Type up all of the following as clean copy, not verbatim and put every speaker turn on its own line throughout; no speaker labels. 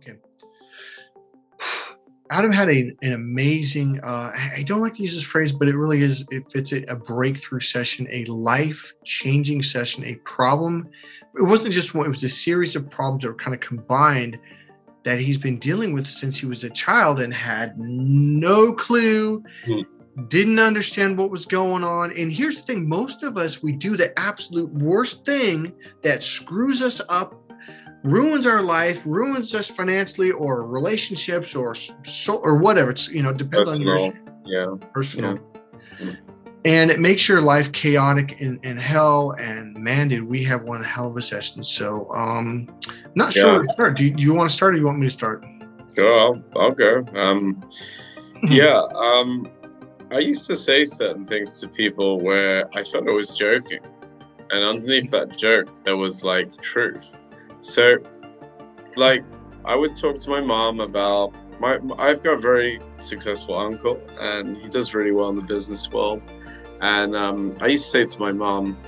Okay. Adam had an amazing, I don't like to use this phrase, but it really is, it fits it, a breakthrough session, a life changing session, a problem. It wasn't just one, it was a series of problems that were kind of combined that he's been dealing with since he was a child and had no clue, didn't understand what was going on. And here's the thing, most of us, we do the absolute worst thing that screws us up, ruins our life, ruins us financially or relationships or whatever. It's, depends
Personal.
on your personal. Yeah. And it makes your life chaotic and hell. And man, did we have one hell of a session. So not sure where to start. Do you want to start or you want me to start?
Sure, I'll go. I used to say certain things to people where I thought I was joking. And underneath that joke, there was like truth. So, like, I would talk to my mom about I've got a very successful uncle, and he does really well in the business world. And I used to say to my mom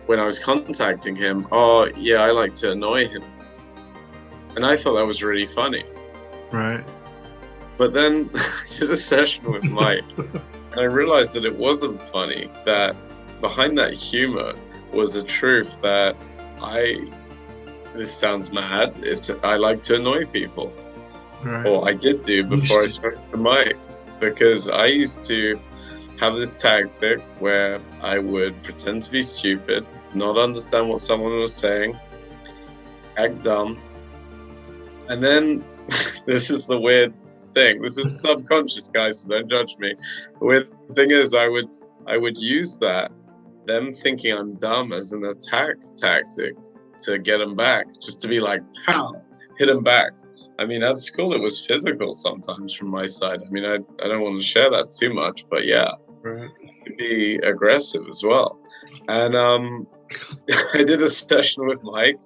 when I was contacting him, "Oh, yeah, I like to annoy him," and I thought that was really funny.
Right.
But then I did a session with Mike, and I realized that it wasn't funny. That behind that humor was the truth that this sounds mad. I like to annoy people. Right. Or I did do before I spoke to Mike, because I used to have this tactic where I would pretend to be stupid, not understand what someone was saying, act dumb, and then this is the weird thing. This is subconscious, guys, so don't judge me. The weird thing is I would use that, them thinking I'm dumb, as an attack tactic to get them back, just to be like, pow, hit them back. I mean, at school, it was physical sometimes from my side. I mean, I don't want to share that too much, but yeah, right. It could be aggressive as well. And I did a session with Mike,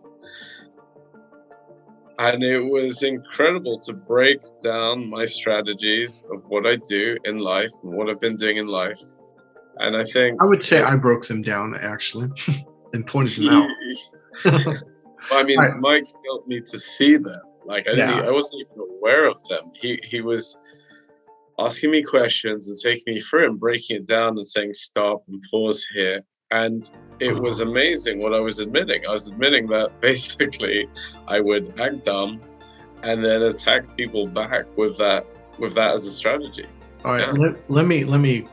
and it was incredible to break down my strategies of what I do in life and what I've been doing in life. And I think
I would say I broke them down, actually, and pointed them out.
I mean, Mike helped me to see them. Like I wasn't even aware of them. He was asking me questions and taking me through and breaking it down and saying stop and pause here. And it was amazing what I was admitting. I was admitting that basically I would act dumb and then attack people back with that as a strategy.
All right, let me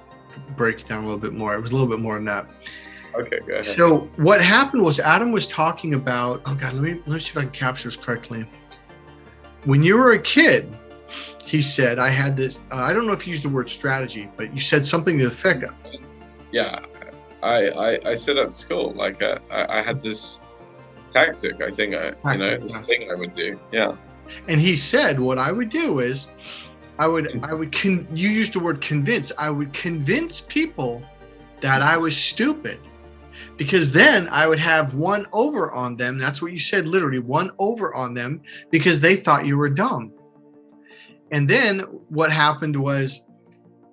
break it down a little bit more. It was a little bit more than that.
Okay, go ahead.
So what happened was Adam was talking about, let me see if I can capture this correctly. When you were a kid, he said, I had this, I don't know if you used the word strategy, but you said something to the effect of.
Yeah, I said at school, like I had this tactic, I think, this thing I would do. Yeah.
And he said, what I would do is, you used the word convince. I would convince people that I was stupid, because then I would have one over on them. That's what you said, literally one over on them, because they thought you were dumb. And then what happened was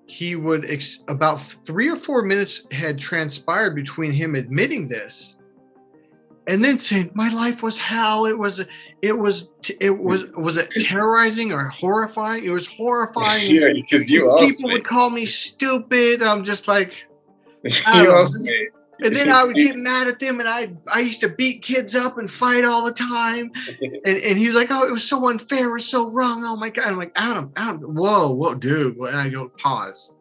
he would, about 3 or 4 minutes had transpired between him admitting this and then saying, my life was hell. Was it terrorizing or horrifying? It was horrifying.
Yeah, because you asked me.
People would call me stupid. I'm just like,
you asked me.
And then I would get mad at them, and I used to beat kids up and fight all the time. And he was like, oh, it was so unfair, it was so wrong. Oh my God. I'm like, Adam, whoa, dude. And I go, pause.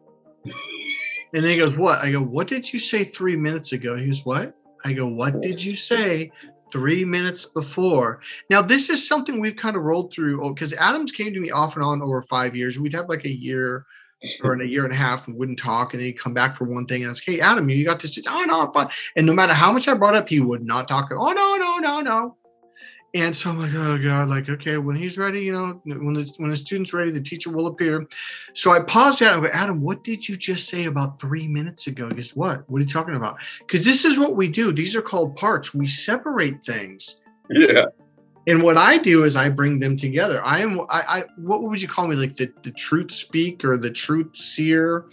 And then he goes, what? I go, what did you say 3 minutes ago? He goes, what? I go, what did you say 3 minutes before? Now, this is something we've kind of rolled through, because Adam's came to me off and on over 5 years. We'd have like a year or in a year and a half and wouldn't talk, and then he'd come back for one thing and it's, hey, Adam, you got this. Oh, no, I'm fine. And no matter how much I brought up, he would not talk. Oh, no. And so I'm like, oh God, like, okay, when he's ready, when the student's ready, the teacher will appear. So I paused out and go, Adam, what did you just say about 3 minutes ago? Guess what? What are you talking about? Because this is what we do. These are called parts. We separate things.
Yeah.
And what I do is I bring them together. I what would you call me? Like the truth speak or the truth seer?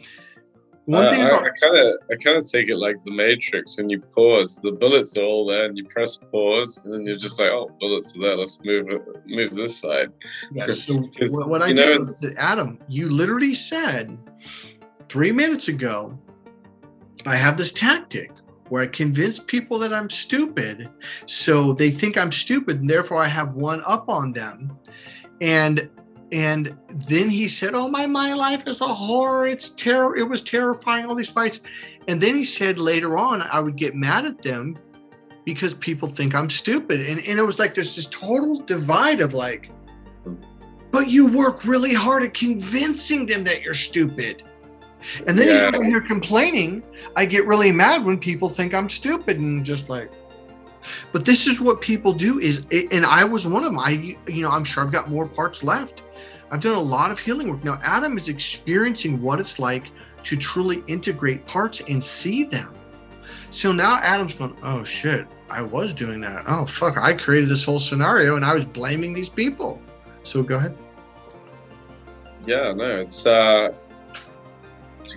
One thing about
I kind of take it like the Matrix. When you pause, the bullets are all there, and you press pause, and then you're just like, "Oh, bullets are there. Let's move this side."
yes. So
Because
what I
you
did
know,
was, Adam, you literally said 3 minutes ago, I have this tactic where I convince people that I'm stupid, so they think I'm stupid, and therefore I have one up on them. And then he said, "Oh, my life is a horror. It's terror. It was terrifying. All these fights." And then he said later on, I would get mad at them because people think I'm stupid. And it was like there's this total divide of like, but you work really hard at convincing them that you're stupid. And then you come here complaining. I get really mad when people think I'm stupid and just like, but this is what people do and I was one of them. I'm sure I've got more parts left. I've done a lot of healing work. Now, Adam is experiencing what it's like to truly integrate parts and see them. So now Adam's going, oh shit, I was doing that. Oh fuck, I created this whole scenario and I was blaming these people. So go ahead.
Yeah, no, it's a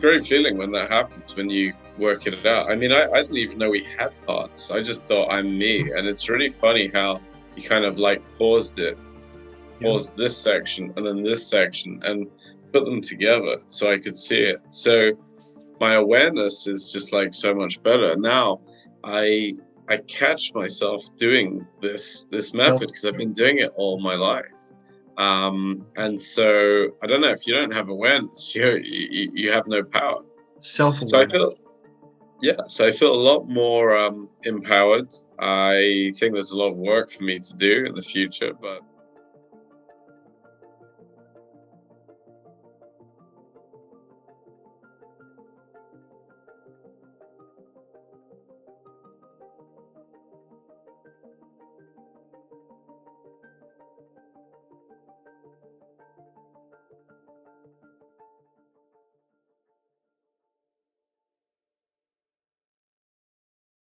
great feeling when that happens, when you work it out. I mean, I didn't even know we had parts. I just thought I'm me. And it's really funny how you kind of like paused this section and then this section and put them together so I could see it. So my awareness is just like so much better. Now I catch myself doing this method because I've been doing it all my life. And so I don't know, if you don't have awareness, you have no power.
Self-awareness.
So I feel a lot more empowered. I think there's a lot of work for me to do in the future, but